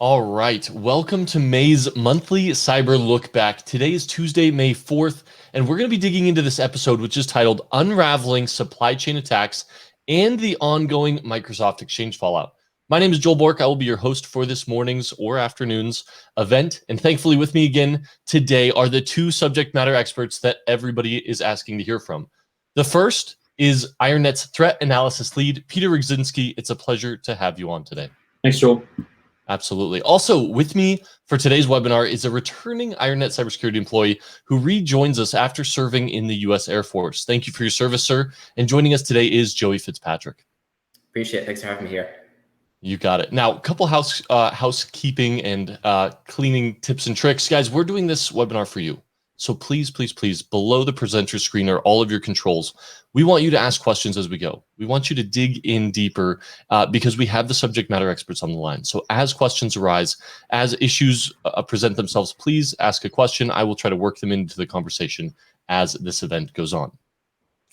All right, welcome to May's monthly cyber look back. Today is Tuesday, May 4th, and we're going to be digging into this episode, which is titled Unraveling Supply Chain Attacks and the Ongoing Microsoft Exchange Fallout. My name is Joel Bork. I will be your host for this morning's or afternoon's event. And thankfully, with me again today are the two subject matter experts that everybody is asking to hear from. The first is IronNet's threat analysis lead, Peter Rogzinski. It's a pleasure to have you on today. Thanks, Joel. Absolutely. Also with me for today's webinar is a returning IronNet cybersecurity employee who rejoins us after serving in the U.S. Air Force. Thank you for your service, sir. And joining us today is Joey Fitzpatrick. Appreciate it. Thanks for having me here. You got it. Now, a couple housekeeping and cleaning tips and tricks. Guys, we're doing this webinar for you. So please, please, please, below the presenter screen are all of your controls. We want you to ask questions as we go. We want you to dig in deeper because we have the subject matter experts on the line. So as questions arise, as issues present themselves, please ask a question. I will try to work them into the conversation as this event goes on.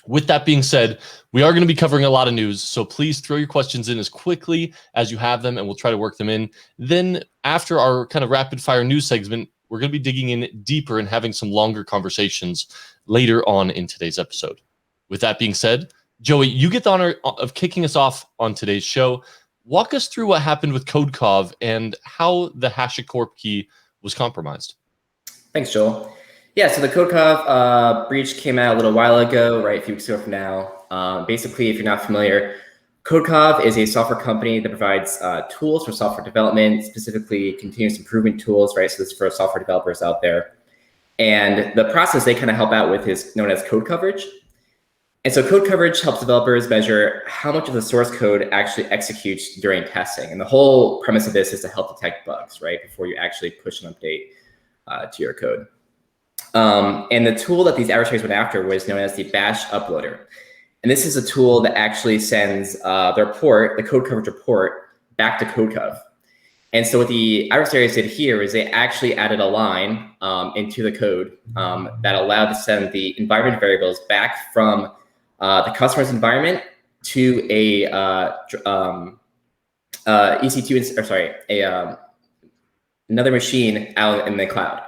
With that being said, we are going to be covering a lot of news, so please throw your questions in as quickly as you have them, and we'll try to work them in. Then after our kind of rapid fire news segment, we're going to be digging in deeper and having some longer conversations later on in today's episode. With that being said, Joey, you get the honor of kicking us off on today's show. Walk us through what happened with Codekov and how the HashiCorp key was compromised. Thanks, Joel. Yeah, so the Codekov breach came out a little while ago, right, a few weeks ago from now. Basically, if you're not familiar, Codekov is a software company that provides tools for software development, specifically continuous improvement tools, right? So this is for software developers out there. And the process they kind of help out with is known as code coverage. And so code coverage helps developers measure how much of the source code actually executes during testing. And the whole premise of this is to help detect bugs, right, before you actually push an update to your code. And the tool that these adversaries went after was known as the bash uploader. And this is a tool that actually sends the report, the code coverage report, back to Codekov. And so what the adversaries did here is they actually added a line into the code that allowed to send the environment variables back from the customer's environment to a EC2, or sorry, another machine out in the cloud.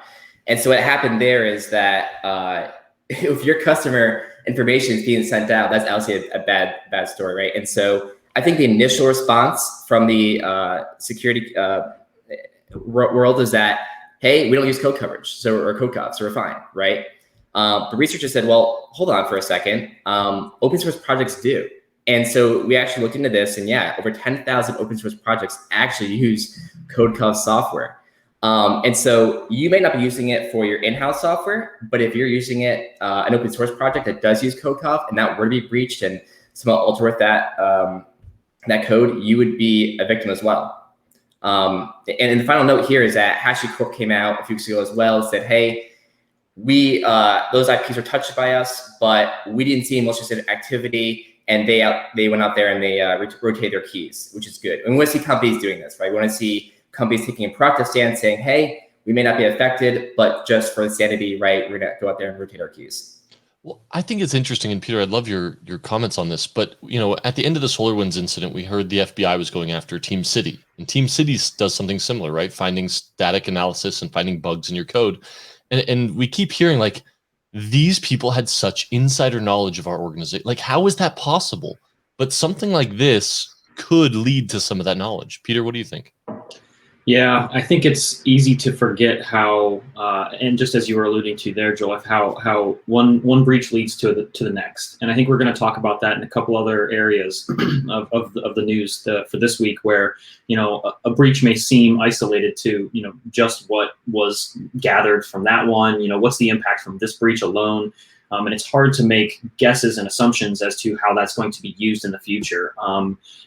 And so what happened there is that if your customer information is being sent out, that's obviously a bad story, right? And so I think the initial response from the security world is that, hey, we don't use code coverage, or Codekov, so we're fine, right? The researchers said, well, hold on for a second. Open source projects do. And so we actually looked into this, and yeah, over 10,000 open source projects actually use Codekov software. And so you may not be using it for your in-house software, but if you're using it, an open source project that does use Codekov and that were to be breached and somehow alter with that code, you would be a victim as well. And the final note here is that HashiCorp came out a few weeks ago as well and said, hey, those IPs were touched by us, but we didn't see malicious activity, and they went out there and they rotated their keys, which is good. And we want to see companies doing this, right? We want to see companies taking a proactive stance saying, hey, we may not be affected, but just for the sanity, right, we're going to go out there and rotate our keys. Well, I think it's interesting, and Peter, I'd love your comments on this, but at the end of the SolarWinds incident, we heard the FBI was going after Team City, and Team City does something similar, right? Finding static analysis and finding bugs in your code. And we keep hearing like, these people had such insider knowledge of our organization. Like, how is that possible? But something like this could lead to some of that knowledge. Peter, what do you think? Yeah, I think it's easy to forget how, and just as you were alluding to there, Joel, how one breach leads to the next. And I think we're going to talk about that in a couple other areas of the news for this week, where a breach may seem isolated to just what was gathered from that one. What's the impact from this breach alone? And it's hard to make guesses and assumptions as to how that's going to be used in the future.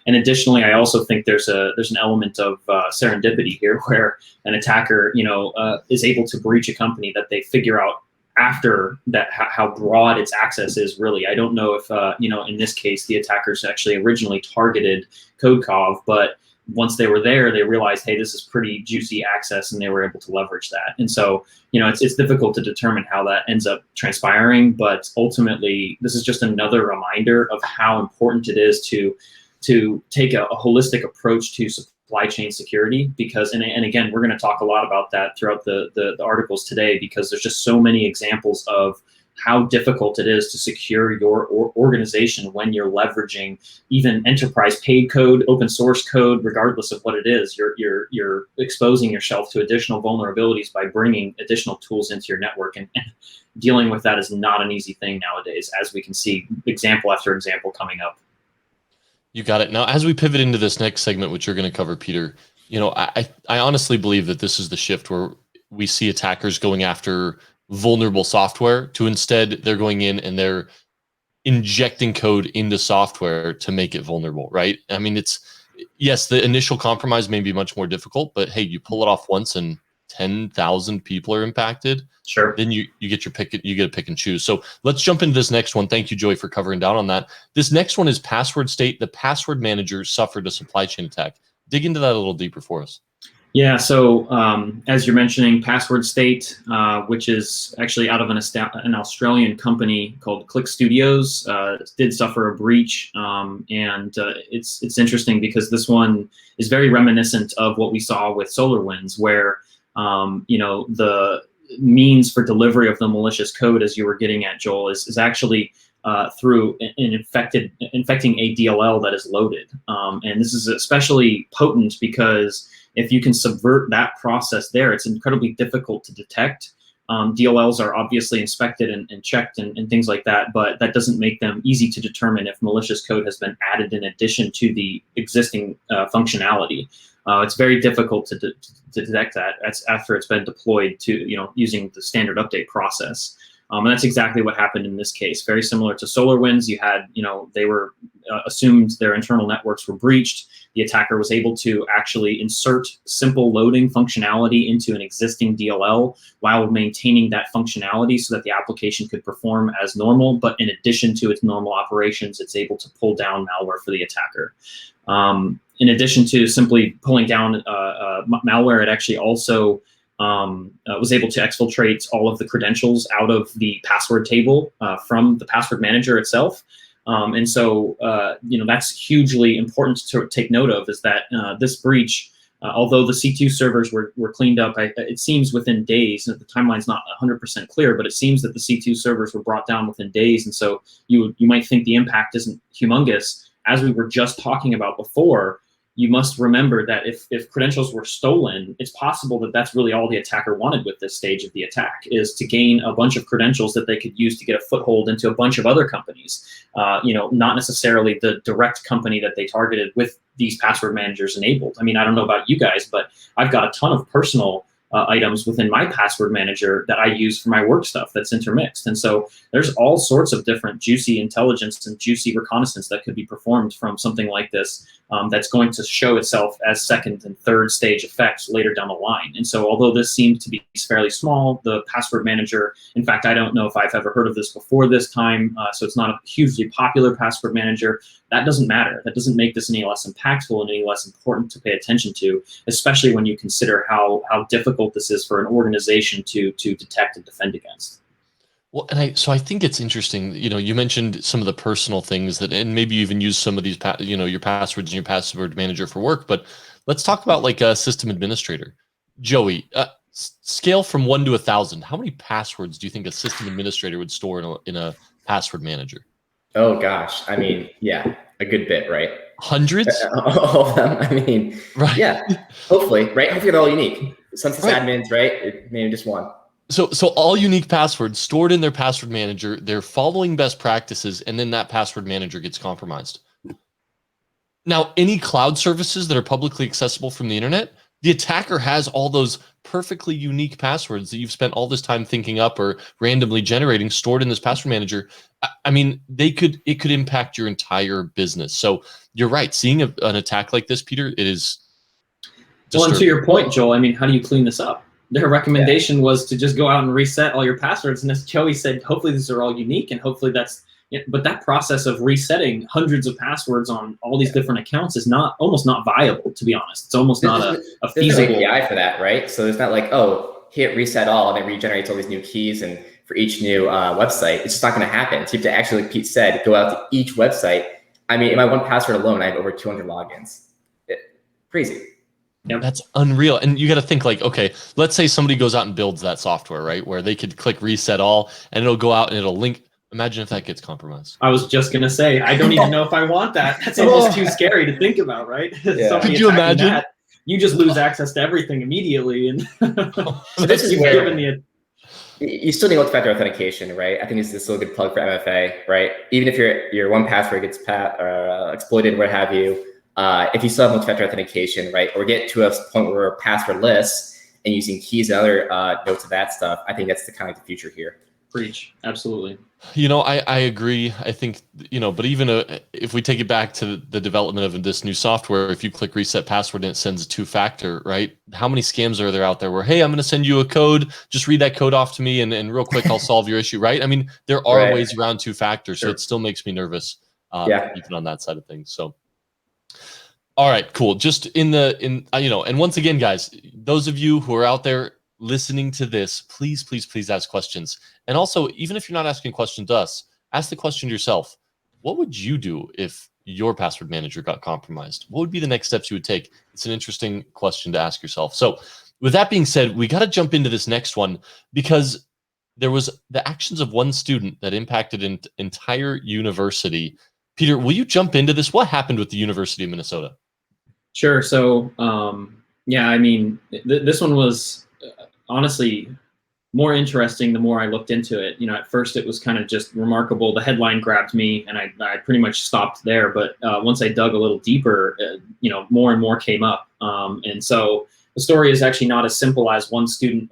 And additionally, I also think there's an element of serendipity here, where an attacker, is able to breach a company that they figure out after that how broad its access is. Really, I don't know if in this case the attackers actually originally targeted Codekov, but once they were there, they realized, hey, this is pretty juicy access, and they were able to leverage that. And so, it's difficult to determine how that ends up transpiring, but ultimately, this is just another reminder of how important it is to take a holistic approach to supply supply chain security, because, and again, we're going to talk a lot about that throughout the articles today, because there's just so many examples of how difficult it is to secure your organization when you're leveraging even enterprise paid code, open source code, regardless of what it is. You're exposing yourself to additional vulnerabilities by bringing additional tools into your network, and dealing with that is not an easy thing nowadays, as we can see example after example coming up. You got it. Now, as we pivot into this next segment, which you're going to cover, Peter, I honestly believe that this is the shift where we see attackers going after vulnerable software to instead they're going in and they're injecting code into software to make it vulnerable, right? I mean, yes, the initial compromise may be much more difficult, but hey, you pull it off once and 10,000 people are impacted. Sure. Then you get your pick, you get to pick and choose. So let's jump into this next one. Thank you, Joey, for covering down on that. This next one is password state. The password manager suffered a supply chain attack. Dig into that a little deeper for us. Yeah, so as you're mentioning, Password State, which is actually out of an Australian company called Click Studios, did suffer a breach, and it's interesting because this one is very reminiscent of what we saw with SolarWinds, where the means for delivery of the malicious code, as you were getting at, Joel, is actually through infecting a DLL that is loaded, and this is especially potent because if you can subvert that process there, it's incredibly difficult to detect. DLLs are obviously inspected and checked and things like that, but that doesn't make them easy to determine if malicious code has been added in addition to the existing functionality. It's very difficult to detect that after it's been deployed to, using the standard update process. And that's exactly what happened in this case. Very similar to SolarWinds, you had, they were assumed their internal networks were breached. The attacker was able to actually insert simple loading functionality into an existing DLL while maintaining that functionality so that the application could perform as normal. But in addition to its normal operations, it's able to pull down malware for the attacker. In addition to simply pulling down malware, it actually also was able to exfiltrate all of the credentials out of the password table from the password manager itself. And so, that's hugely important to take note of, is that this breach, although the C2 servers were cleaned up, it seems within days, and the timeline's not 100% clear, but it seems that the C2 servers were brought down within days. And so you might think the impact isn't humongous. As we were just talking about before, you must remember that if credentials were stolen, it's possible that that's really all the attacker wanted with this stage of the attack, is to gain a bunch of credentials that they could use to get a foothold into a bunch of other companies, not necessarily the direct company that they targeted with these password managers enabled. I mean, I don't know about you guys, but I've got a ton of personal items within my password manager that I use for my work stuff that's intermixed. And so there's all sorts of different juicy intelligence and juicy reconnaissance that could be performed from something like this, that's going to show itself as second and third stage effects later down the line. And so although this seems to be fairly small, the password manager, in fact, I don't know if I've ever heard of this before this time, so it's not a hugely popular password manager. That doesn't matter. That doesn't make this any less impactful and any less important to pay attention to, especially when you consider how difficult this is for an organization to detect and defend against. Well, and so I think it's interesting, you mentioned some of the personal things that, and maybe you even use some of these, your passwords and your password manager for work, but let's talk about like a system administrator. Joey, scale from 1 to 1,000. How many passwords do you think a system administrator would store in a password manager? Oh gosh. I mean, yeah, a good bit, right? Hundreds? All of them. I mean, right. Yeah, hopefully, right? Hopefully they're all unique. Some Right. sysadmins, right? Maybe just one. So all unique passwords stored in their password manager, they're following best practices, and then that password manager gets compromised. Now, any cloud services that are publicly accessible from the internet, the attacker has all those perfectly unique passwords that you've spent all this time thinking up or randomly generating stored in this password manager. I mean, it could impact your entire business. So you're right. Seeing an attack like this, Peter, it is disturbing. Well, and to your point, Joel, I mean, how do you clean this up? Their recommendation was to just go out and reset all your passwords. And as Joey said, hopefully these are all unique, and hopefully that's, but that process of resetting hundreds of passwords on all these different accounts is almost not viable, to be honest. It's almost not a feasible. There's no API for that, right? So it's not like, oh, hit reset all and it regenerates all these new keys and for each new website. It's just not going to happen. So you have to actually, like Pete said, go out to each website. I mean, in my 1Password alone, I have over 200 logins. Crazy. Yep. That's unreal. And you got to think like, okay, let's say somebody goes out and builds that software, right? Where they could click reset all and it'll go out and it'll link. Imagine if that gets compromised. I was just going to say, I don't even know if I want that. That's almost too scary to think about, right? Yeah. Could you imagine? That, you just lose access to everything immediately. And So this is where given the you still need multi-factor authentication, right? I think this is still a good plug for MFA, right? Even if your 1Password gets exploited, what have you, if you still have multi-factor authentication, right, or get to a point where we're passwordless and using keys and other notes of that stuff, I think that's the kind of the future here. Preach, absolutely. You know, I agree. I think, you know, but even if we take it back to the development of this new software, if you click reset password and it sends a 2-factor, right? How many scams are there out there where, hey, I'm going to send you a code, just read that code off to me and real quick, I'll solve your issue, right? I mean, there are ways around 2-factor, so it still makes me nervous, even on that side of things. So, all right, cool. Just you know, and once again, guys, those of you who are out there listening to this, please, please, please ask questions. And also, even if you're not asking questions to us, ask the question to yourself. What would you do if your password manager got compromised? What would be the next steps you would take? It's an interesting question to ask yourself. So with that being said, we got to jump into this next one because there was the actions of one student that impacted an entire university. Peter, will you jump into this? What happened with the University of Minnesota? Sure. So, yeah, I mean, this one was honestly more interesting the more I looked into it. You know, at first it was kind of just remarkable. The headline grabbed me and I pretty much stopped there. But once I dug a little deeper, you know, more and more came up. And so the story is actually not as simple as one student,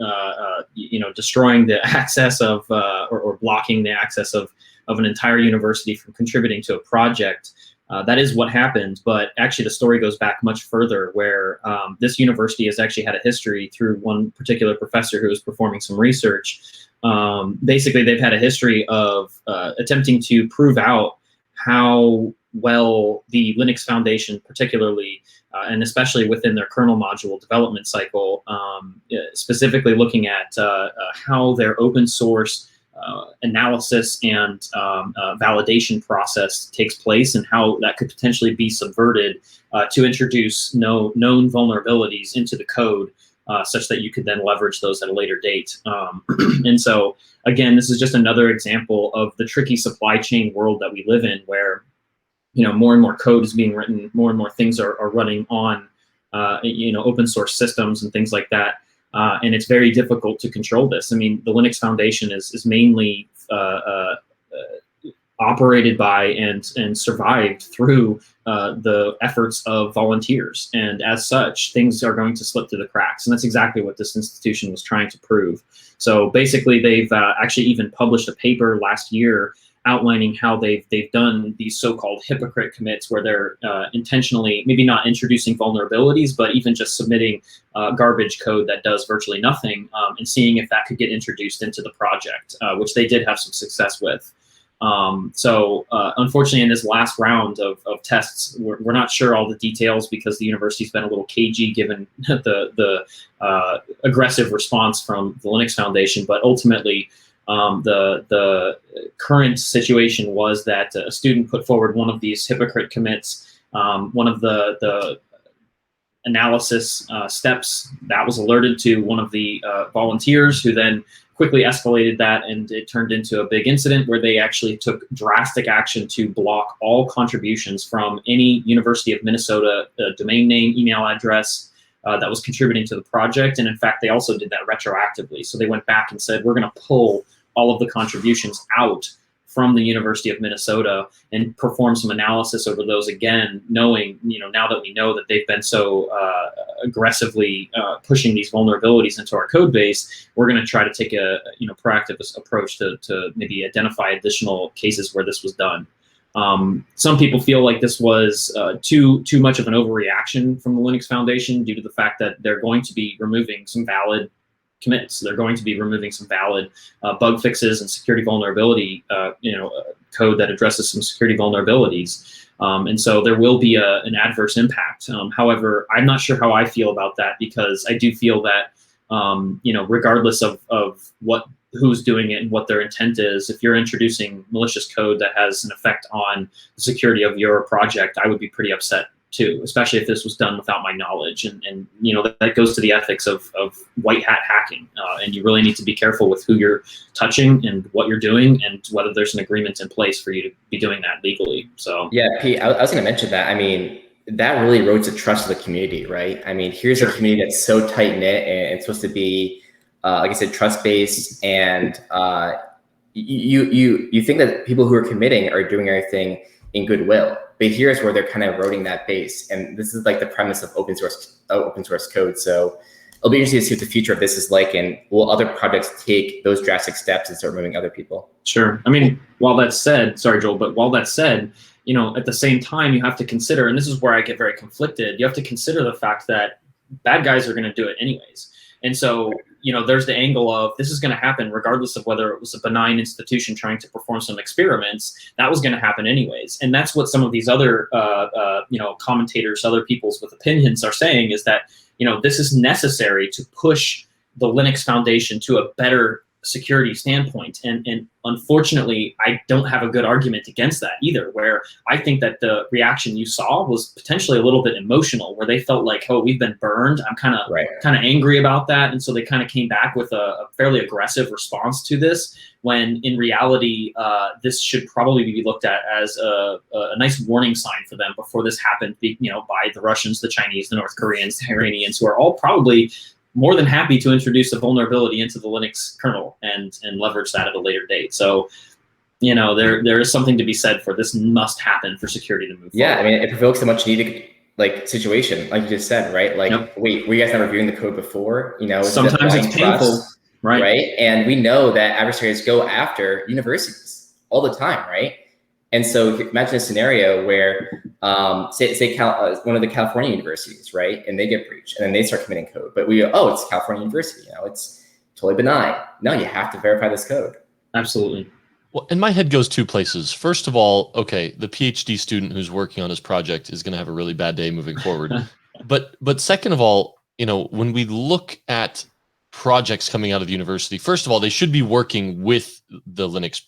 you know, destroying the access of or blocking the access of an entire university from contributing to a project. That is what happened, but actually the story goes back much further where this university has actually had a history through one particular professor who was performing some research. Basically, they've had a history of attempting to prove out how well the Linux Foundation particularly, and especially within their kernel module development cycle, specifically looking at how their open source analysis and validation process takes place and how that could potentially be subverted to introduce known vulnerabilities into the code such that you could then leverage those at a later date. And so, again, this is just another example of the tricky supply chain world that we live in where, you know, more and more code is being written, more and more things are running on, you know, open source systems and things like that. And it's very difficult to control this. I mean, the Linux Foundation is mainly operated by and survived through the efforts of volunteers. And as such, things are going to slip through the cracks. And that's exactly what this institution was trying to prove. So basically, they've actually even published a paper last year outlining how they've done these so-called hypocrite commits where they're intentionally maybe not introducing vulnerabilities, but even just submitting garbage code that does virtually nothing and seeing if that could get introduced into the project, which they did have some success with. So unfortunately, in this last round of tests, we're not sure all the details because the university's been a little cagey given the aggressive response from the Linux Foundation, but ultimately, the current situation was that a student put forward one of these hypocrite commits. One of the analysis steps that was alerted to one of the volunteers, who then quickly escalated that, and it turned into a big incident where they actually took drastic action to block all contributions from any University of Minnesota domain name, email address, that was contributing to the project. And in fact, they also did that retroactively. So they went back and said, we're going to pull all of the contributions out from the University of Minnesota and perform some analysis over those again, knowing, you know, now that we know that they've been so aggressively pushing these vulnerabilities into our code base, we're going to try to take a proactive approach to maybe identify additional cases where this was done. Some people feel like this was too much of an overreaction from the Linux Foundation due to the fact that they're going to be removing some valid commits. They're going to be removing some valid bug fixes and security vulnerability, code that addresses some security vulnerabilities. And so there will be an adverse impact. However, I'm not sure how I feel about that, because I do feel that, regardless of who's doing it and what their intent is, if you're introducing malicious code that has an effect on the security of your project, I would be pretty upset too, especially if this was done without my knowledge. And you know, that goes to the ethics of white hat hacking. And you really need to be careful with who you're touching and what you're doing, and whether there's an agreement in place for you to be doing that legally. So yeah, Pete, I was going to mention that. I mean, that really erodes the trust of the community, right? I mean, here's a community that's so tight knit and it's supposed to be, like I said, trust based, and you think that people who are committing are doing everything in goodwill, but here's where they're kind of eroding that base. And this is like the premise of open source code. So it'll be interesting to see what the future of this is like, and will other projects take those drastic steps and start moving other people? Sure. I mean, while that's said, sorry, Joel, but while that's said, you know, at the same time, you have to consider, and this is where I get very conflicted, you have to consider the fact that bad guys are going to do it anyways. And so, you know, there's the angle of this is going to happen regardless of whether it was a benign institution trying to perform some experiments. That was going to happen anyways. And that's what some of these other, you know, commentators, other peoples with opinions are saying, is that, you know, this is necessary to push the Linux Foundation to a better security standpoint. And unfortunately, I don't have a good argument against that either, where I think that the reaction you saw was potentially a little bit emotional, where they felt like, oh, we've been burned. I'm kind of angry about that. And so they kind of came back with a fairly aggressive response to this, when in reality, this should probably be looked at as a nice warning sign for them before this happened, you know, by the Russians, the Chinese, the North Koreans, the Iranians, who are all probably more than happy to introduce a vulnerability into the Linux kernel and leverage that at a later date. So, you know, there is something to be said for this must happen for security to move forward. I mean, it provokes a much needed like situation, like you just said, right? Like, wait, were you guys not reviewing the code before? You know, sometimes it's painful, right? And we know that adversaries go after universities all the time, right? And so imagine a scenario where, say one of the California universities, right? And they get breached, and then they start committing code. But we go, oh, it's California University, you know, it's totally benign. No, you have to verify this code. Absolutely. Well, and my head goes two places. First of all, okay, the PhD student who's working on his project is going to have a really bad day moving forward. But second of all, you know, when we look at projects coming out of the university, first of all, they should be working with the Linux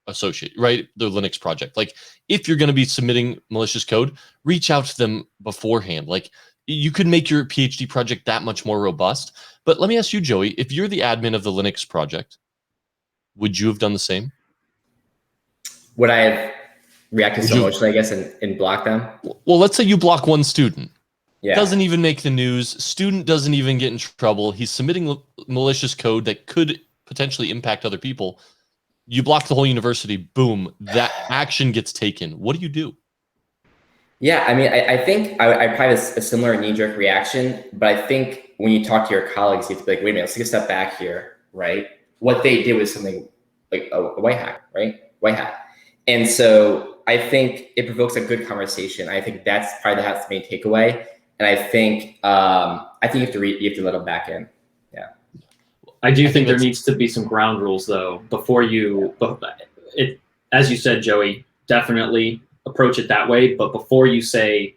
associate, right? The Linux project. Like, if you're going to be submitting malicious code, reach out to them beforehand. Like, you could make your PhD project that much more robust. But let me ask you, Joey, if you're the admin of the Linux project, would you have done the same? Would I have reacted so emotionally, I guess, and blocked them? Well, let's say you block one student. Yeah. Doesn't even make the news. Student doesn't even get in trouble. He's submitting malicious code that could potentially impact other people. You block the whole university, boom, that action gets taken. What do you do? Yeah, I mean, I think I probably have a similar knee-jerk reaction, but I think when you talk to your colleagues, you have to be like, wait a minute, let's take a step back here, right? What they did was something like a white hat, right? White hat. And so I think it provokes a good conversation. I think that's probably the main takeaway. And I think you have to let them back in. Yeah. I do think there needs to be some ground rules, though, before you, as you said, Joey, definitely approach it that way. But before you say,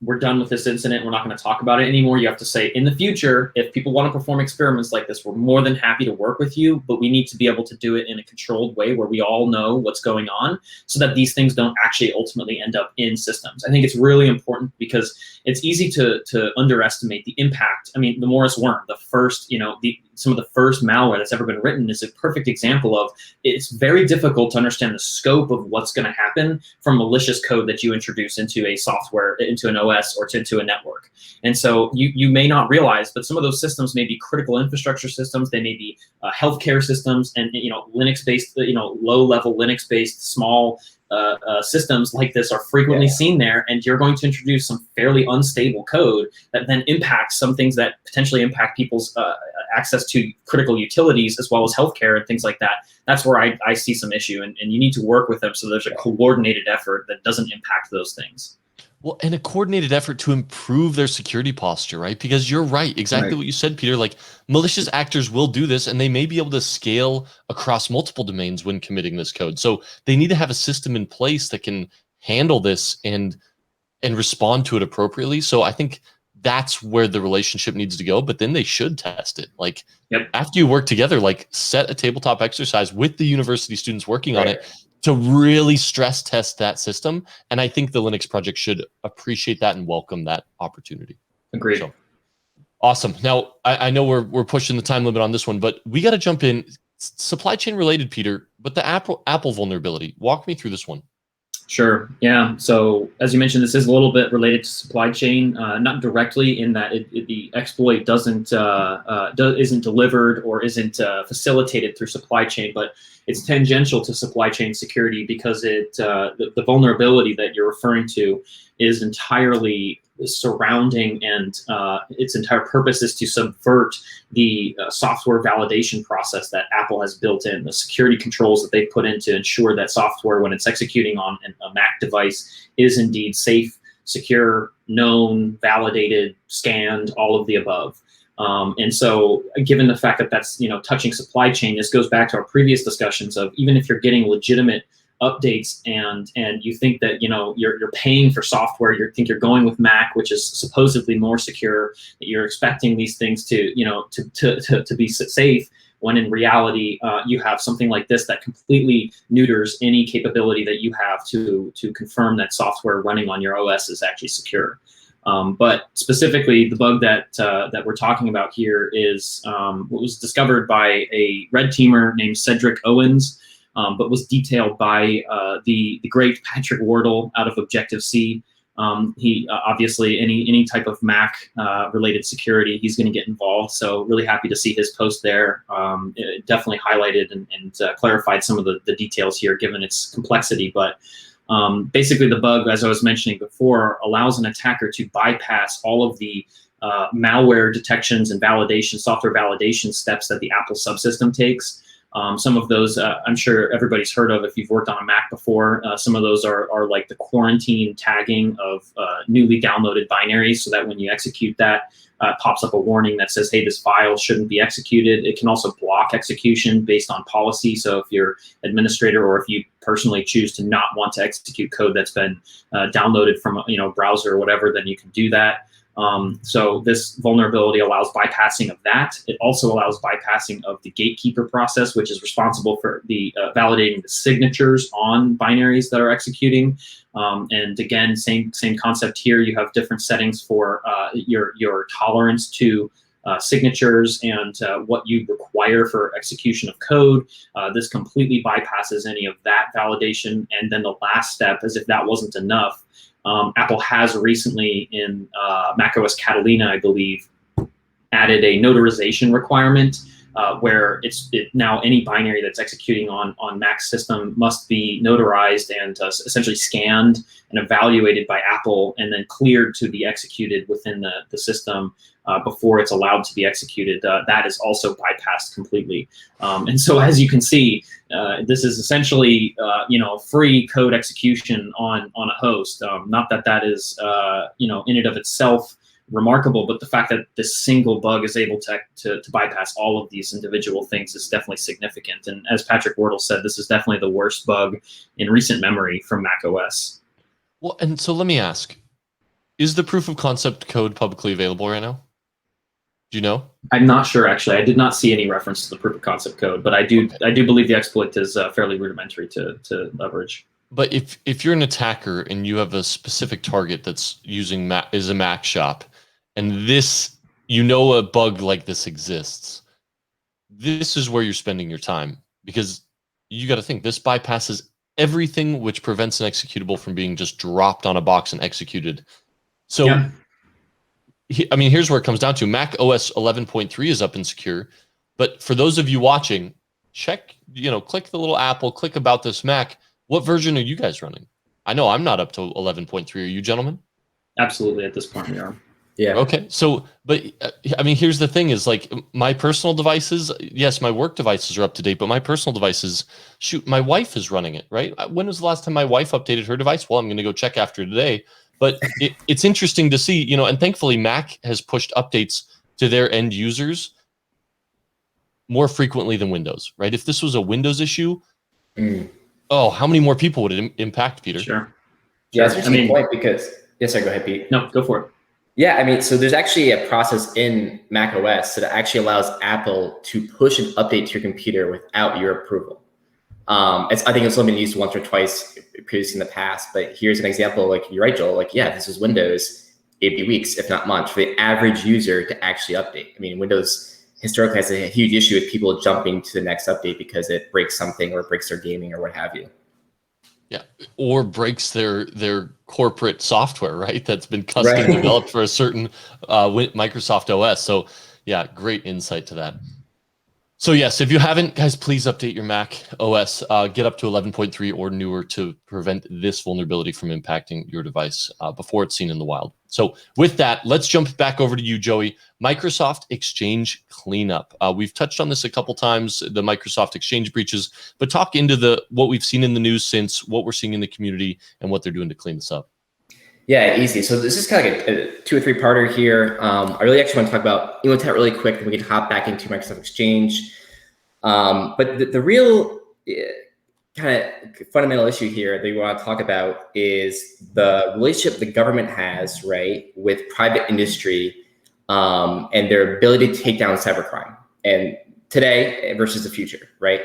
we're done with this incident, we're not going to talk about it anymore, you have to say, in the future, if people want to perform experiments like this, we're more than happy to work with you, but we need to be able to do it in a controlled way where we all know what's going on, so that these things don't actually ultimately end up in systems. I think it's really important, because it's easy to underestimate the impact. I mean, the Morris worm, the first, you know, some of the first malware that's ever been written is a perfect example of, it's very difficult to understand the scope of what's going to happen from malicious code that you introduce into a software, into an OS, or into a network. And so you may not realize, but some of those systems may be critical infrastructure systems. They may be healthcare systems, and, you know, Linux-based, you know, low-level Linux-based small systems like this are frequently seen there, and you're going to introduce some fairly unstable code that then impacts some things that potentially impact people's access to critical utilities, as well as healthcare and things like that. That's where I see some issue, and you need to work with them so there's a coordinated effort that doesn't impact those things. Well, and a coordinated effort to improve their security posture, right? Because you're right, exactly what you said, Peter. Like, malicious actors will do this, and they may be able to scale across multiple domains when committing this code. So they need to have a system in place that can handle this and respond to it appropriately. So I think that's where the relationship needs to go. But then they should test it. Like, after you work together, like, set a tabletop exercise with the university students working on it to really stress test that system. And I think the Linux project should appreciate that and welcome that opportunity. Agreed. So, awesome. Now, I know we're pushing the time limit on this one, but we got to jump in. Supply chain related, Peter, but the Apple vulnerability. Walk me through this one. Sure. Yeah. So as you mentioned, this is a little bit related to supply chain, not directly in that the exploit isn't delivered or isn't facilitated through supply chain, but it's tangential to supply chain security because the vulnerability that you're referring to is entirely surrounding, and its entire purpose is to subvert the software validation process that Apple has built in, the security controls that they've put in to ensure that software, when it's executing on a Mac device, is indeed safe, secure, known, validated, scanned, all of the above. And so given the fact that that's, touching supply chain, this goes back to our previous discussions of, even if you're getting legitimate updates and you think that you're paying for software, you think you're going with Mac, which is supposedly more secure, that you're expecting these things to be safe, when in reality you have something like this that completely neuters any capability that you have to confirm that software running on your OS is actually secure. But specifically, the bug that we're talking about here is what was discovered by a red teamer named Cedric Owens, but was detailed by the great Patrick Wardle out of Objective-C. He obviously, any type of Mac related security, he's going to get involved. So really happy to see his post there. It definitely highlighted and clarified some of the details here, given its complexity. But basically, the bug, as I was mentioning before, allows an attacker to bypass all of the malware detections and validation, software validation steps that the Apple subsystem takes. Some of those I'm sure everybody's heard of if you've worked on a Mac before. Some of those are like the quarantine tagging of newly downloaded binaries, so that when you execute that, it pops up a warning that says, hey, this file shouldn't be executed. It can also block execution based on policy. So if you're administrator, or if you personally choose to not want to execute code that's been downloaded from a browser or whatever, then you can do that. So this vulnerability allows bypassing of that. It also allows bypassing of the gatekeeper process, which is responsible for the validating the signatures on binaries that are executing. And again, same concept here. You have different settings for your tolerance to signatures and what you require for execution of code. This completely bypasses any of that validation. And then the last step, as if that wasn't enough, Apple has recently in macOS Catalina, I believe, added a notarization requirement where now any binary that's executing on Mac system must be notarized and essentially scanned and evaluated by Apple, and then cleared to be executed within the system before it's allowed to be executed. That is also bypassed completely. And so, as you can see, this is essentially free code execution on a host. Not that is in and of itself remarkable, but the fact that this single bug is able to bypass all of these individual things is definitely significant. And as Patrick Wardle said, this is definitely the worst bug in recent memory from macOS. Well, and so let me ask, is the proof of concept code publicly available right now? Do you know? I'm not sure, actually. I did not see any reference to the proof of concept code, but I do believe the exploit is fairly rudimentary to leverage. But if you're an attacker and you have a specific target that's using is a Mac shop, and this, a bug like this exists, this is where you're spending your time, because you got to think this bypasses everything which prevents an executable from being just dropped on a box and executed. So, yeah. I mean, here's where it comes down to. Mac OS 11.3 is up and secure, but for those of you watching, check, click the little Apple, click about this Mac. What version are you guys running? I know I'm not up to 11.3. Are you, gentlemen? Absolutely. At this point, we are. Yeah. Okay. So, but I mean, here's the thing is, like, my personal devices, yes, my work devices are up to date, but my personal devices, shoot, my wife is running it, right? When was the last time my wife updated her device? Well, I'm going to go check after today. But it's interesting to see, and thankfully Mac has pushed updates to their end users more frequently than Windows, right? If this was a Windows issue, how many more people would it impact, Peter? Sure. Yeah, that's a point because, yes, sir, go ahead, Pete. No, go for it. Yeah, I mean, so there's actually a process in Mac OS that actually allows Apple to push an update to your computer without your approval. I think it's only been used once or twice previously in the past, but here's an example. Like you're right, Joel. Like, yeah, this is Windows. It'd be weeks, if not months, for the average user to actually update. I mean, Windows historically has a huge issue with people jumping to the next update because it breaks something or breaks their gaming or what have you. Yeah, or breaks their corporate software, right? That's been custom developed for a certain Microsoft OS. So yeah, great insight to that. So yes, if you haven't, guys, please update your Mac OS. Get up to 11.3 or newer to prevent this vulnerability from impacting your device before it's seen in the wild. So with that, let's jump back over to you, Joey. Microsoft Exchange cleanup. We've touched on this a couple times, the Microsoft Exchange breaches, but talk into what we've seen in the news since, what we're seeing in the community, and what they're doing to clean this up. Yeah, easy. So this is kind of like a 2 or 3 parter here. I really actually want to talk about Emotet really quick, then we can hop back into Microsoft Exchange. But the real kind of fundamental issue here that we want to talk about is the relationship the government has, right, with private industry and their ability to take down cybercrime, and today versus the future, right?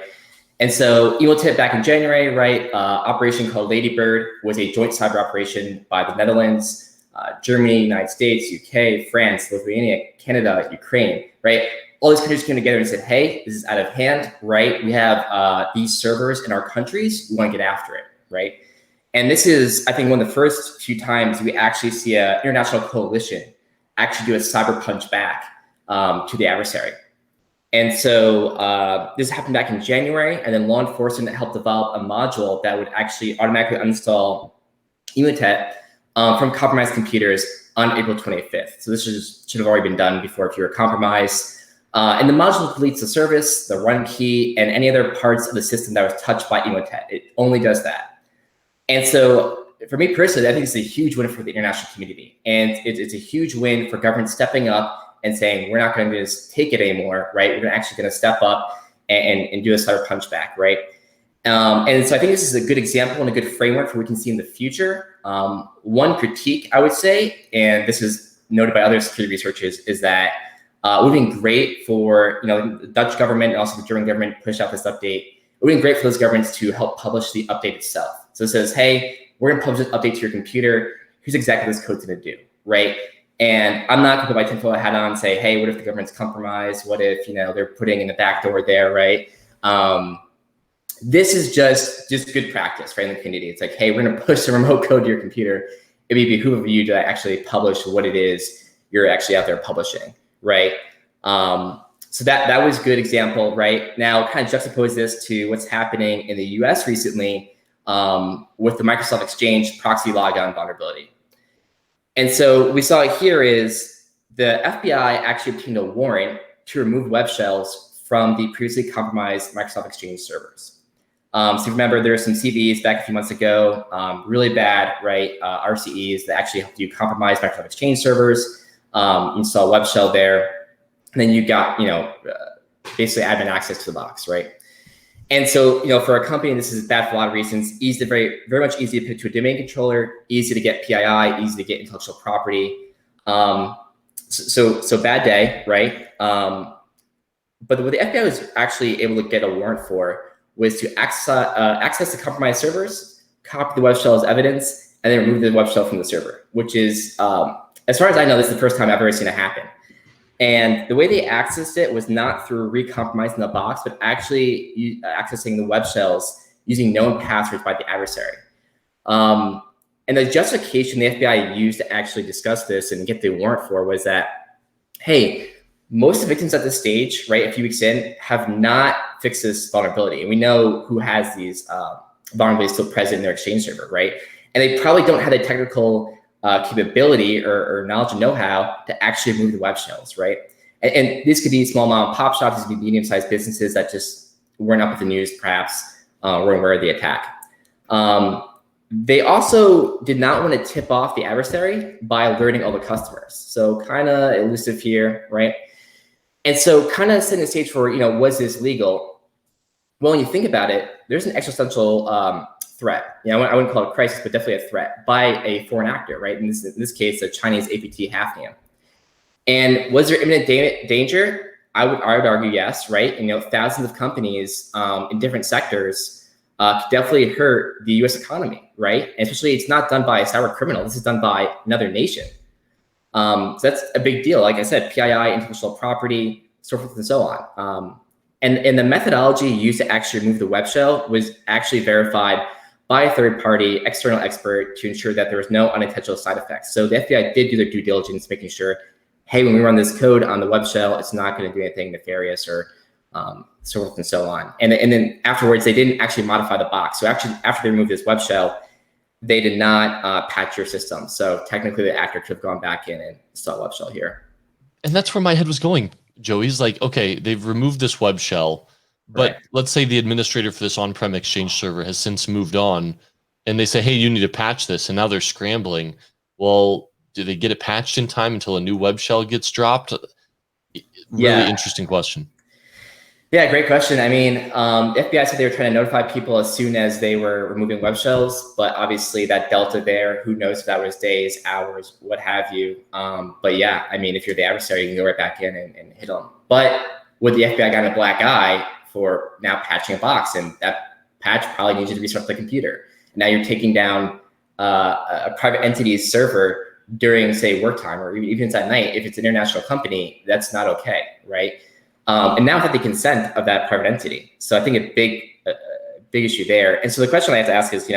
And so Emotet back in January, right, operation called Ladybird was a joint cyber operation by the Netherlands, Germany, United States, UK, France, Lithuania, Canada, Ukraine, right? All these countries came together and said, hey, this is out of hand, right? We have these servers in our countries. We want to get after it, right? And this is, I think, one of the first few times we actually see an international coalition actually do a cyber punch back to the adversary. And so this happened back in January, and then law enforcement helped develop a module that would actually automatically uninstall Emotet from compromised computers on April 25th. So this should have already been done before if you were compromised. And the module deletes the service, the run key, and any other parts of the system that was touched by Emotet. It only does that. And so for me personally, I think it's a huge win for the international community. And it's a huge win for government stepping up and saying, we're not going to just take it anymore, right? We're actually going to step up and do a cyber punch back, right? And so I think this is a good example and a good framework for what we can see in the future. One critique, I would say, and this is noted by other security researchers, is that it would have been great for, the Dutch government and also the German government pushed out this update. It would have been great for those governments to help publish the update itself. So it says, hey, we're going to publish this update to your computer. Here's exactly what this code's going to do, right? And I'm not going to put my tinfoil hat on and say, hey, what if the government's compromised? What if, they're putting in a backdoor there, right? This is just good practice, right, in the community. It's like, hey, we're going to push the remote code to your computer. It would behoove you to actually publish what it is you're actually out there publishing, right? So that was a good example, right? Now, kind of juxtapose this to what's happening in the US recently with the Microsoft Exchange proxy logon vulnerability. And so what we saw here is the FBI actually obtained a warrant to remove web shells from the previously compromised Microsoft Exchange servers. So remember, there were some CVEs back a few months ago, really bad, right? RCEs that actually helped you compromise Microsoft Exchange servers. You saw a web shell there, and then you got, basically admin access to the box, right? And so, for a company, this is bad for a lot of reasons. Easy to very much easy to pick to a domain controller, easy to get PII, easy to get intellectual property. So bad day, right? But what the FBI was actually able to get a warrant for was to access the compromised servers, copy the web shell as evidence, and then remove the web shell from the server, which is, as far as I know, this is the first time I've ever seen it happen. And the way they accessed it was not through recompromising the box, but actually accessing the web shells using known passwords by the adversary. And the justification the FBI used to actually discuss this and get the warrant for was that, hey, most of the victims at this stage, right, a few weeks in, have not fixed this vulnerability. And we know who has these vulnerabilities still present in their Exchange server, right? And they probably don't have the technical capability or knowledge and know-how to actually remove the web shells, right? And this could be small mom and pop shops, this could be medium-sized businesses that just weren't up with the news, perhaps, were aware of the attack. They also did not want to tip off the adversary by alerting all the customers. So kind of elusive here, right? And so kind of setting the stage for, was this legal? Well, when you think about it, there's an existential threat. I wouldn't call it a crisis, but definitely a threat by a foreign actor, right? In this case, a Chinese APT Hafnium. And was there imminent danger? I would argue yes, right? Thousands of companies in different sectors could definitely hurt the U.S. economy, right? And especially it's not done by a cyber criminal. This is done by another nation. So that's a big deal. Like I said, PII, intellectual property, so forth and so on. And the methodology used to actually remove the web shell was actually verified by a third party external expert to ensure that there was no unintentional side effects. So the FBI did do their due diligence, making sure, hey, when we run this code on the web shell, it's not going to do anything nefarious or so forth and so on. And then afterwards, they didn't actually modify the box. So actually, after they removed this web shell, they did not patch your system. So technically, the actor could have gone back in and installed web shell here. And that's where my head was going, Joey's like, okay, they've removed this web shell, but Right. let's say the administrator for this on-prem Exchange server has since moved on, and they say, hey, you need to patch this, and now they're scrambling. Well, do they get it patched in time until a new web shell gets dropped? Really interesting question. Yeah, great question. I mean, the FBI said they were trying to notify people as soon as they were removing web shells, but obviously that delta there, who knows if that was days, hours, what have you. But yeah, I mean, if you're the adversary, you can go right back in and hit them. But would the FBI got a black eye for now patching a box, and that patch probably needs you to restart the computer. Now you're taking down a private entity's server during, say, work time, or even it's at night. If it's an international company, that's not okay, right? And now without the consent of that private entity. So I think a big issue there. And so the question I have to ask is,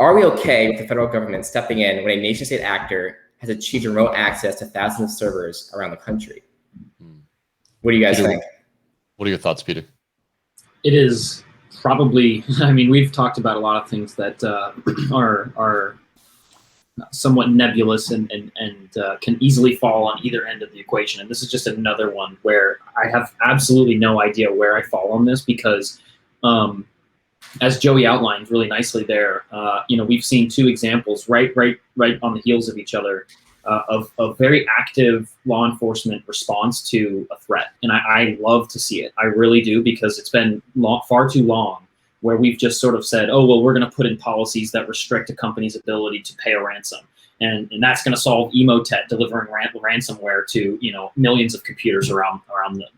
are we okay with the federal government stepping in when a nation state actor has achieved remote access to thousands of servers around the country? What do you guys think? What are your thoughts, Peter? It is probably, I mean, we've talked about a lot of things that are somewhat nebulous and can easily fall on either end of the equation. And this is just another one where I have absolutely no idea where I fall on this, because as Joey outlined really nicely there, we've seen two examples right on the heels of each other of very active law enforcement response to a threat. And I love to see it. I really do, because it's been far too long where we've just sort of said, oh, well, we're going to put in policies that restrict a company's ability to pay a ransom. And that's going to solve Emotet delivering ransomware to millions of computers around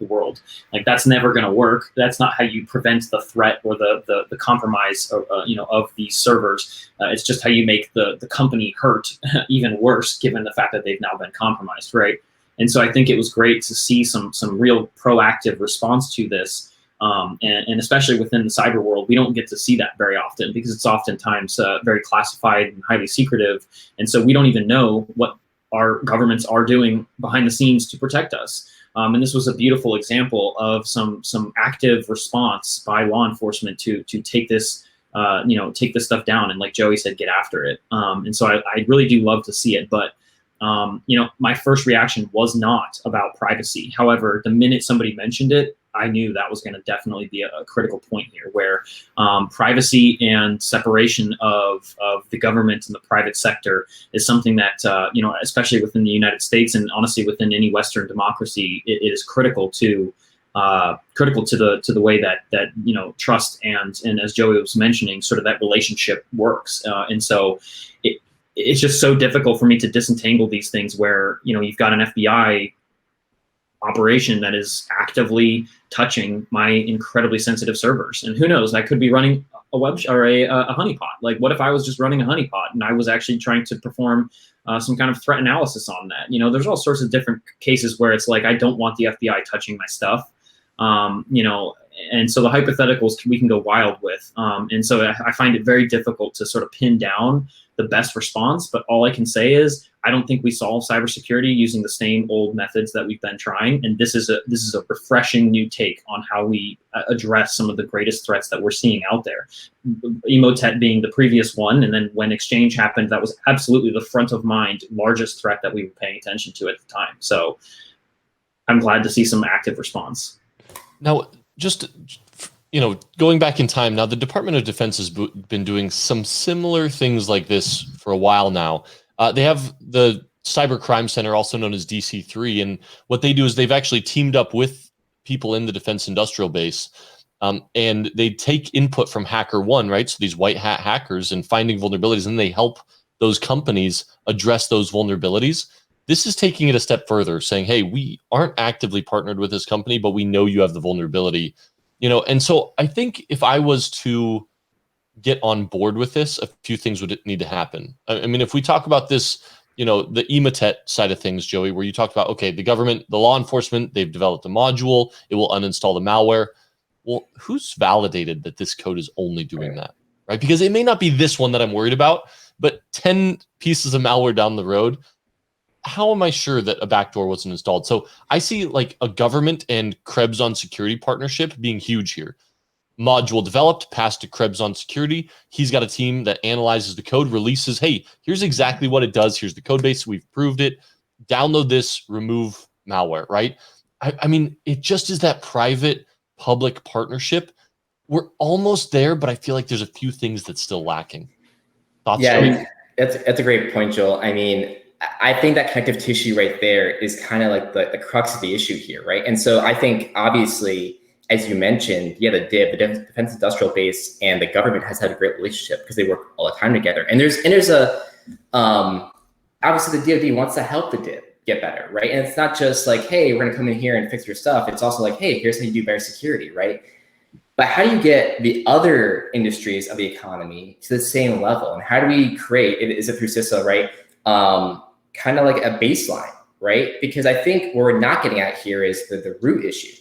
the world. Like, that's never going to work. That's not how you prevent the threat or the compromise of these servers. It's just how you make the company hurt even worse, given the fact that they've now been compromised, right? And so I think it was great to see some real proactive response to this. And especially within the cyber world, we don't get to see that very often, because it's oftentimes very classified and highly secretive. And so we don't even know what our governments are doing behind the scenes to protect us. And this was a beautiful example of some active response by law enforcement to take this take this stuff down, and, like Joey said, get after it. And so I really do love to see it. But my first reaction was not about privacy. However, the minute somebody mentioned it, I knew that was going to definitely be a critical point here, where privacy and separation of the government and the private sector is something that, especially within the United States, and honestly within any Western democracy, it is critical to the way that trust and as Joey was mentioning, sort of that relationship works. And so it's just so difficult for me to disentangle these things where, you've got an FBI operation that is actively touching my incredibly sensitive servers. And who knows, I could be running a web or a honeypot. Like, what if I was just running a honeypot and I was actually trying to perform some kind of threat analysis on that? There's all sorts of different cases where it's like, I don't want the FBI touching my stuff. And so the hypotheticals we can go wild with. And so I find it very difficult to sort of pin down the best response. But all I can say is, I don't think we solve cybersecurity using the same old methods that we've been trying. And this is a refreshing new take on how we address some of the greatest threats that we're seeing out there. Emotet being the previous one. And then when Exchange happened, that was absolutely the front of mind largest threat that we were paying attention to at the time. So I'm glad to see some active response. Now, just, going back in time, now the Department of Defense has been doing some similar things like this for a while now. They have the Cyber Crime Center, also known as DC3, and what they do is they've actually teamed up with people in the defense industrial base, and they take input from HackerOne, right? So these white hat hackers, and finding vulnerabilities, and they help those companies address those vulnerabilities. This is taking it a step further, saying, hey, we aren't actively partnered with this company, but we know you have the vulnerability. And so I think if I was to get on board with this, a few things would need to happen. I mean, if we talk about this, the Emotet side of things, Joey, where you talked about, okay, the government, the law enforcement, they've developed a module, it will uninstall the malware. Well, who's validated that this code is only doing that, right? Because it may not be this one that I'm worried about, but 10 pieces of malware down the road, how am I sure that a backdoor wasn't installed? So I see like a government and Krebs on security partnership being huge here. Module developed, passed to Krebs on security. He's got a team that analyzes the code, releases, hey, here's exactly what it does. Here's the code base. We've proved it. Download this, remove malware, right? I mean, it just is that private public partnership. We're almost there, but I feel like there's a few things that's still lacking. Thoughts? Yeah, that's a great point, Joel. I mean, I think that connective tissue right there is kind of like the crux of the issue here, right? And so I think obviously, as you mentioned, yeah, the Defense Industrial Base and the government has had a great relationship because they work all the time together. And there's a obviously the DoD wants to help the DIB get better, right? And it's not just like, hey, we're gonna come in here and fix your stuff. It's also like, hey, here's how you do better security, right? But how do you get the other industries of the economy to the same level? And how do we create, is it through CISA, right? Kind of like a baseline, right? Because I think what we're not getting at here is the root issue.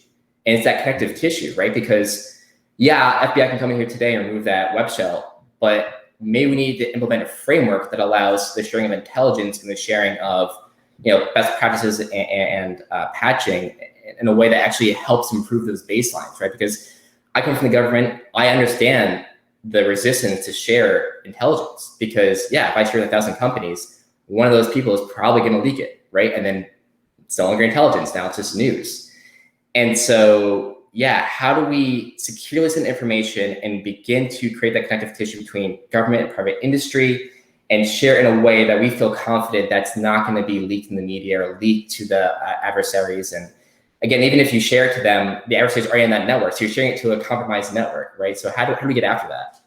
And it's that connective tissue, right? Because yeah, FBI can come in here today and remove that web shell, but maybe we need to implement a framework that allows the sharing of intelligence and the sharing of best practices and patching in a way that actually helps improve those baselines, right? Because I come from the government, I understand the resistance to share intelligence because yeah, if I share 1,000 companies, one of those people is probably going to leak it, right? And then it's no longer intelligence, now it's just news. And so, yeah, how do we securely send information and begin to create that connective tissue between government and private industry and share in a way that we feel confident that's not going to be leaked in the media or leaked to the adversaries? And again, even if you share it to them, the adversaries are already in that network. So you're sharing it to a compromised network, right? So how do we get after that?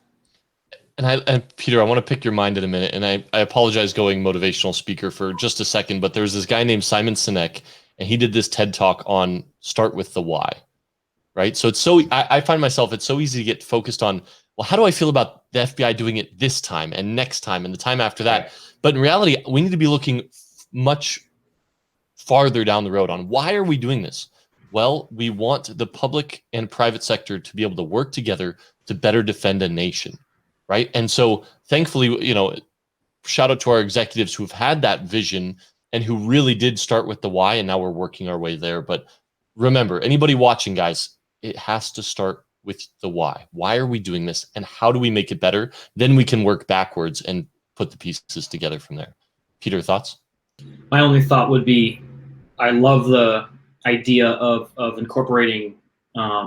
And Peter, I want to pick your mind in a minute. And I apologize going motivational speaker for just a second, but there's this guy named Simon Sinek, and he did this TED talk on start with the why, right? So I find myself, it's so easy to get focused on, well, how do I feel about the FBI doing it this time and next time and the time after that? Right. But in reality, we need to be looking much farther down the road on why are we doing this? Well, we want the public and private sector to be able to work together to better defend a nation, right? And so thankfully, shout out to our executives who've had that vision and who really did start with the why, and now we're working our way there. But remember, anybody watching, guys, it has to start with the why. Why are we doing this, and how do we make it better? Then we can work backwards and put the pieces together from there. Peter, thoughts? My only thought would be, I love the idea of incorporating,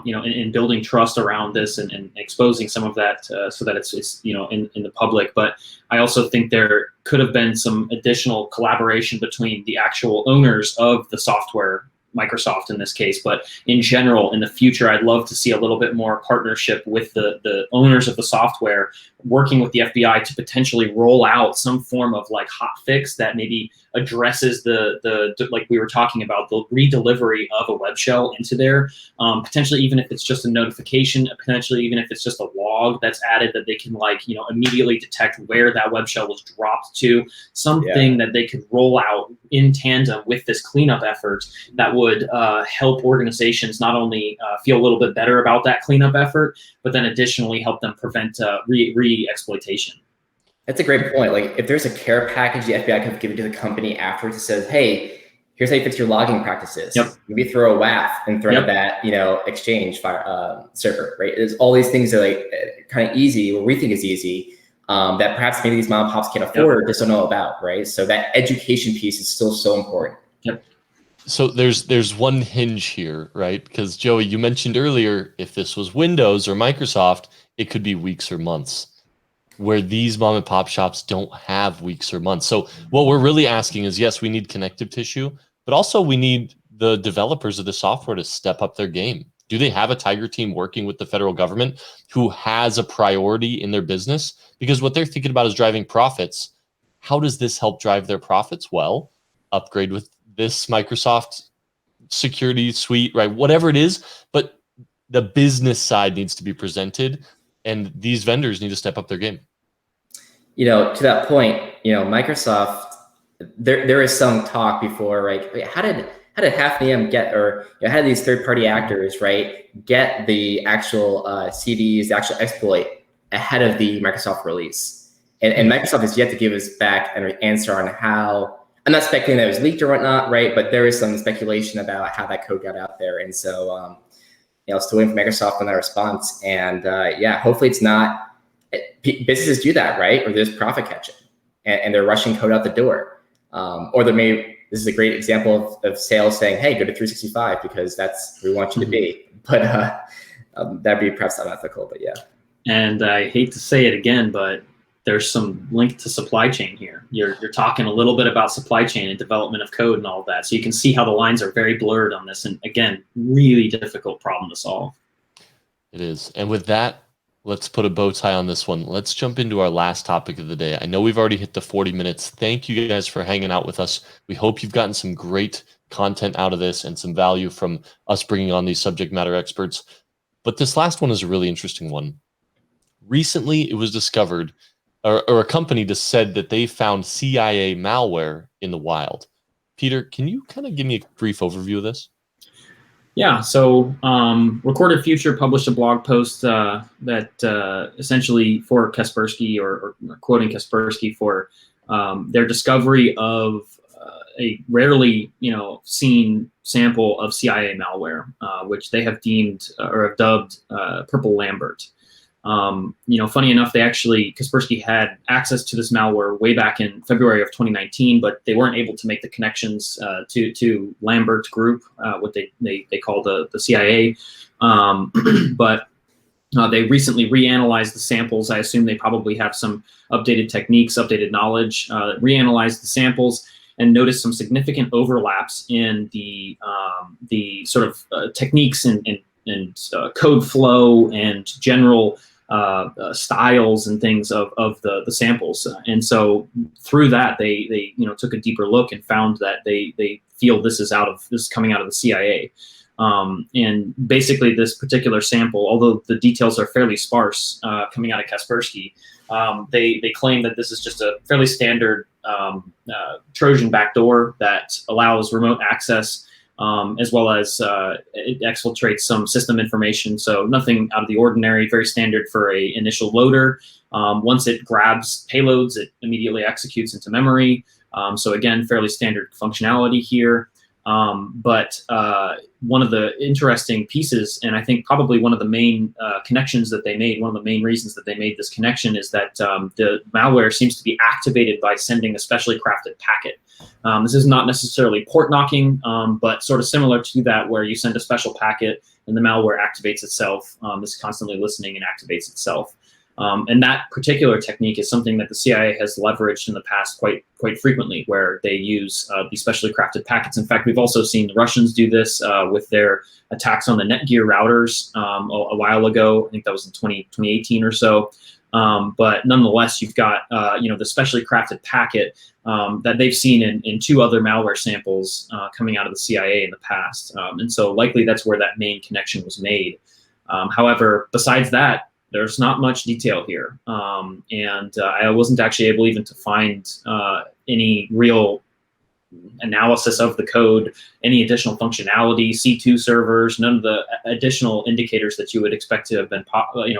in building trust around this and exposing some of that so that it's in the public. But I also think there could have been some additional collaboration between the actual owners of the software, Microsoft in this case, but in general, in the future, I'd love to see a little bit more partnership with the owners of the software, working with the FBI to potentially roll out some form of like hot fix that maybe addresses the like we were talking about, the redelivery of a web shell into there, potentially even if it's just a notification, potentially even if it's just a log that's added that they can immediately detect where that web shell was dropped to, something that they could roll out in tandem with this cleanup effort that would help organizations not only feel a little bit better about that cleanup effort, but then additionally help them prevent re-exploitation. That's a great point. Like if there's a care package the FBI could give to the company afterwards that says, hey, here's how you fix your logging practices. Yep. Maybe throw a WAF in front of that, exchange server, right? There's all these things that are kind of easy, what we think is easy, that perhaps maybe these mom and pops can't afford or just don't know about, right? So that education piece is still so important. Yep. So there's one hinge here, right? Because Joey, you mentioned earlier, if this was Windows or Microsoft, it could be weeks or months, where these mom and pop shops don't have weeks or months. So what we're really asking is, yes, we need connective tissue, but also we need the developers of the software to step up their game. Do they have a Tiger team working with the federal government who has a priority in their business? Because what they're thinking about is driving profits. How does this help drive their profits? Well, upgrade with this Microsoft security suite, right? Whatever it is, but the business side needs to be presented. and these vendors need to step up their game. To that point, Microsoft, there is some talk before, right? How did Hafnium get, or how did these third-party actors, right, get the actual CVEs, the actual exploit ahead of the Microsoft release? And Microsoft has yet to give us back an answer on how. I'm not speculating that it was leaked or whatnot, right? But there is some speculation about how that code got out there, and so still waiting for Microsoft on that response. And hopefully it's not. Businesses do that, right? Or there's profit catching, and they're rushing code out the door. Or this is a great example of sales saying, hey, go to 365 because that's where we want you to be. But that'd be perhaps unethical, but yeah. And I hate to say it again, but there's some link to supply chain here. You're talking a little bit about supply chain and development of code and all of that. So you can see how the lines are very blurred on this. And again, really difficult problem to solve. It is. And with that, let's put a bow tie on this one. Let's jump into our last topic of the day. I know we've already hit the 40 minutes. Thank you guys for hanging out with us. We hope you've gotten some great content out of this and some value from us bringing on these subject matter experts. But this last one is a really interesting one. Recently, it was discovered, or a company just said that they found CIA malware in the wild. Peter, can you kind of give me a brief overview of this? Yeah, so Recorded Future published a blog post that essentially for Kaspersky, or quoting Kaspersky for their discovery of a rarely seen sample of CIA malware, which they have deemed or have dubbed Purple Lambert. Funny enough, Kaspersky had access to this malware way back in February of 2019, but they weren't able to make the connections to Lambert Group, what they call the CIA. But they recently reanalyzed the samples. I assume they probably have some updated techniques, updated knowledge, reanalyzed the samples, and noticed some significant overlaps in the sort of techniques and code flow and general styles and things of the samples. And so through that, they took a deeper look and found that they feel this is coming out of the CIA. And basically this particular sample, although the details are fairly sparse coming out of Kaspersky, they claim that this is just a fairly standard Trojan backdoor that allows remote access, as well as it exfiltrates some system information. So nothing out of the ordinary, very standard for a initial loader. Once it grabs payloads, it immediately executes into memory. So again, fairly standard functionality here. But one of the interesting pieces, and I think probably one of the main connections that they made, one of the main reasons that they made this connection, is that the malware seems to be activated by sending a specially crafted packet. This is not necessarily port knocking, but sort of similar to that, where you send a special packet and the malware activates itself, is constantly listening and activates itself. And that particular technique is something that the CIA has leveraged in the past quite frequently, where they use these specially crafted packets. In fact, we've also seen the Russians do this with their attacks on the Netgear routers a while ago. I think that was in 2018 or so. But nonetheless, you've got the specially crafted packet that they've seen in two other malware samples coming out of the CIA in the past. And so likely that's where that main connection was made. However, besides that, there's not much detail here. And I wasn't actually able even to find any real analysis of the code, any additional functionality, C2 servers, none of the additional indicators that you would expect to have been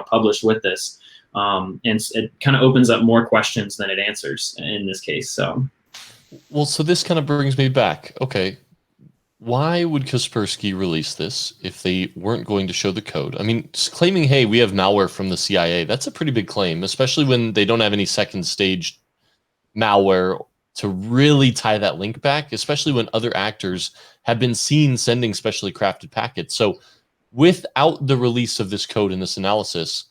published with this. And it kind of opens up more questions than it answers in this case. So this kind of brings me back. Okay. Why would Kaspersky release this if they weren't going to show the code? I mean, just claiming, hey, we have malware from the CIA, that's a pretty big claim, especially when they don't have any second stage malware to really tie that link back, especially when other actors have been seen sending specially crafted packets. So without the release of this code and this analysis,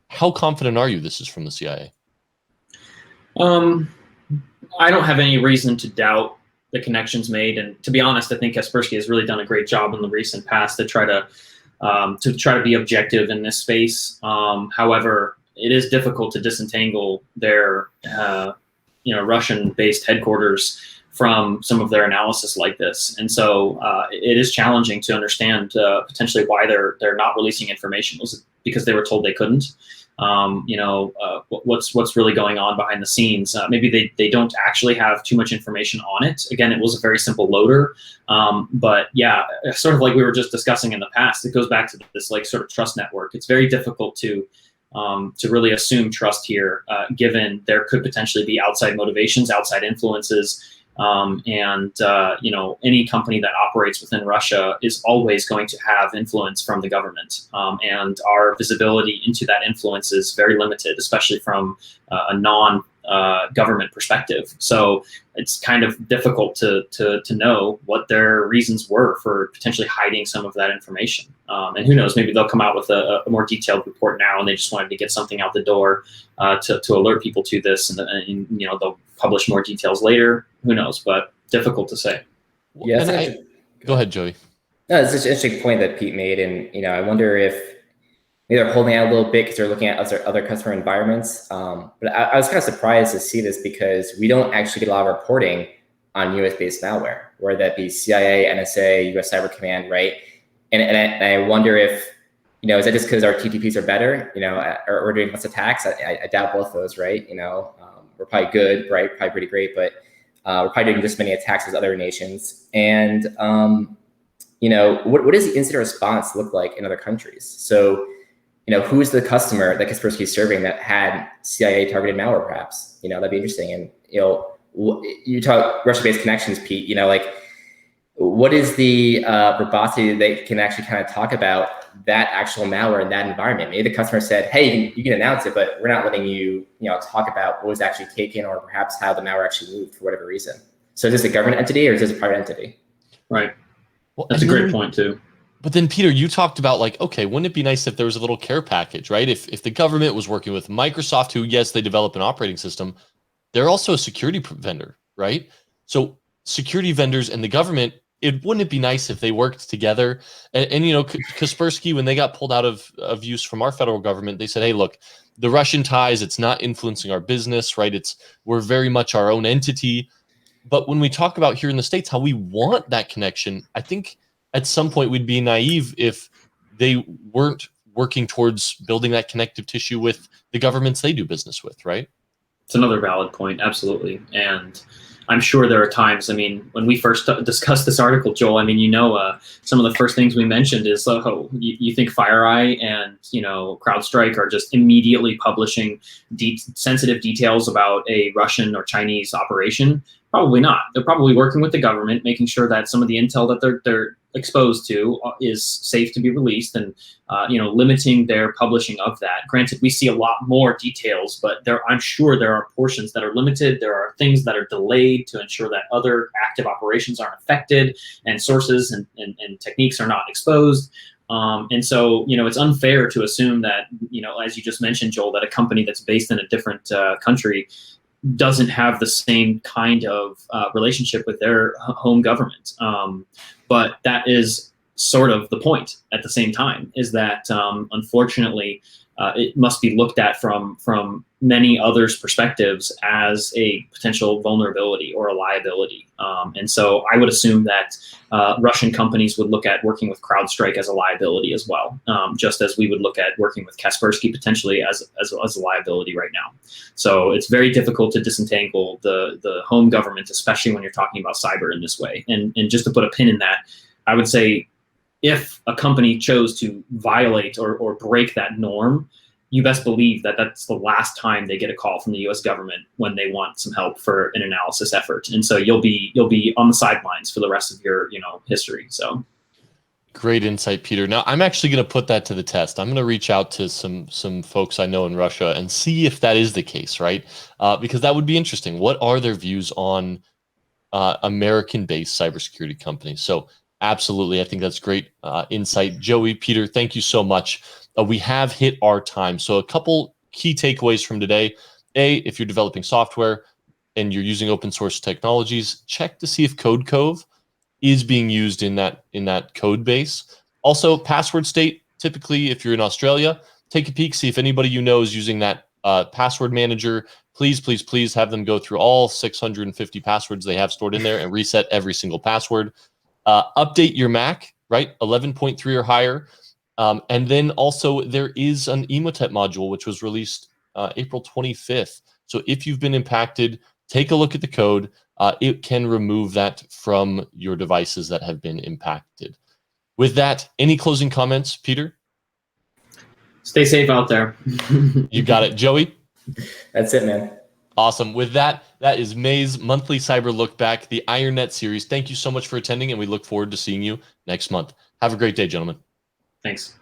how confident are you this is from the CIA? I don't have any reason to doubt the connections made, and to be honest, I think Kaspersky has really done a great job in the recent past to try to be objective in this space. However, it is difficult to disentangle their Russian-based headquarters from some of their analysis like this, and so it is challenging to understand potentially why they're not releasing information. Was it because they were told they couldn't? what's really going on behind the scenes. Maybe they don't actually have too much information on it. Again, it was a very simple loader, but yeah, sort of like we were just discussing in the past, it goes back to this like sort of trust network. It's very difficult to really assume trust here, given there could potentially be outside motivations, outside influences. Any company that operates within Russia is always going to have influence from the government. And our visibility into that influence is very limited, especially from a non-government perspective. So it's kind of difficult to know what their reasons were for potentially hiding some of that information. And who knows, maybe they'll come out with a more detailed report now, and they just wanted to get something out the door to alert people to this, and they'll publish more details later. Who knows? But difficult to say. Yeah, go ahead, Joey. No, it's such an interesting point that Pete made, and I wonder if maybe they're holding out a little bit because they're looking at other customer environments. But I was kind of surprised to see this because we don't actually get a lot of reporting on US-based malware, whether that be CIA, NSA, US Cyber Command, right? And I wonder if, is that just because our TTPs are better, or we're doing less attacks? I doubt both those, right? We're probably good, right? Probably pretty great, but we're probably doing just as many attacks as other nations. And, what does the incident response look like in other countries? So, who's the customer that Kaspersky is serving that had CIA targeted malware, perhaps? That'd be interesting. And, you talk Russia-based connections, Pete, what is the verbosity that they can actually kind of talk about that actual malware in that environment? Maybe the customer said, hey, you can announce it, but we're not letting you, talk about what was actually taken or perhaps how the malware actually moved for whatever reason. So is this a government entity or is this a private entity? Right. Well, that's a great point too. But then, Peter, you talked about okay, wouldn't it be nice if there was a little care package, right? If the government was working with Microsoft, who, yes, they develop an operating system, they're also a security vendor, right? So security vendors and the government, wouldn't it be nice if they worked together? And Kaspersky, when they got pulled out of use from our federal government, they said, hey, look, the Russian ties, it's not influencing our business, right? We're very much our own entity. But when we talk about here in the States, how we want that connection, I think at some point we'd be naive if they weren't working towards building that connective tissue with the governments they do business with, right? It's another valid point, absolutely. And I'm sure there are times, when we first discussed this article, Joel, some of the first things we mentioned is, you think FireEye and, Crowdstrike are just immediately publishing sensitive details about a Russian or Chinese operation? Probably not. They're probably working with the government, making sure that some of the intel that they're exposed to is safe to be released, and limiting their publishing of that. Granted, we see a lot more details, but I'm sure there are portions that are limited. There are things that are delayed to ensure that other active operations aren't affected, and sources and techniques are not exposed. And so, it's unfair to assume that, as you just mentioned, Joel, that a company that's based in a different country doesn't have the same kind of relationship with their home government. But that is sort of the point at the same time, is that unfortunately it must be looked at from many others' perspectives as a potential vulnerability or a liability. And so I would assume that Russian companies would look at working with Crowdstrike as a liability as well, just as we would look at working with Kaspersky potentially as a liability right now. So it's very difficult to disentangle the home government, especially when you're talking about cyber in this way. And just to put a pin in that, I would say if a company chose to violate or break that norm, you best believe that that's the last time they get a call from the U.S. government when they want some help for an analysis effort. And so you'll be on the sidelines for the rest of your history. So great insight, Peter. Now I'm actually going to put that to the test. I'm going to reach out to some folks I know in Russia and see if that is the case, right? Because that would be interesting. What are their views on American-based cybersecurity companies? So absolutely, I think that's great insight. Joey, Peter, thank you so much. We have hit our time. So a couple key takeaways from today. If you're developing software and you're using open source technologies, check to see if Codekov is being used in that code base. Also, password state, typically if you're in Australia, take a peek, see if anybody you know is using that password manager. Please, please, please have them go through all 650 passwords they have stored in there and reset every single password. Update your Mac, right? 11.3 or higher. And then also there is an Emotet module, which was released April 25th. So if you've been impacted, take a look at the code. It can remove that from your devices that have been impacted. With that, any closing comments, Peter? Stay safe out there. You got it. Joey? That's it, man. Awesome. With that, that is May's monthly cyber look back, the IronNet series. Thank you so much for attending, and we look forward to seeing you next month. Have a great day, gentlemen. Thanks.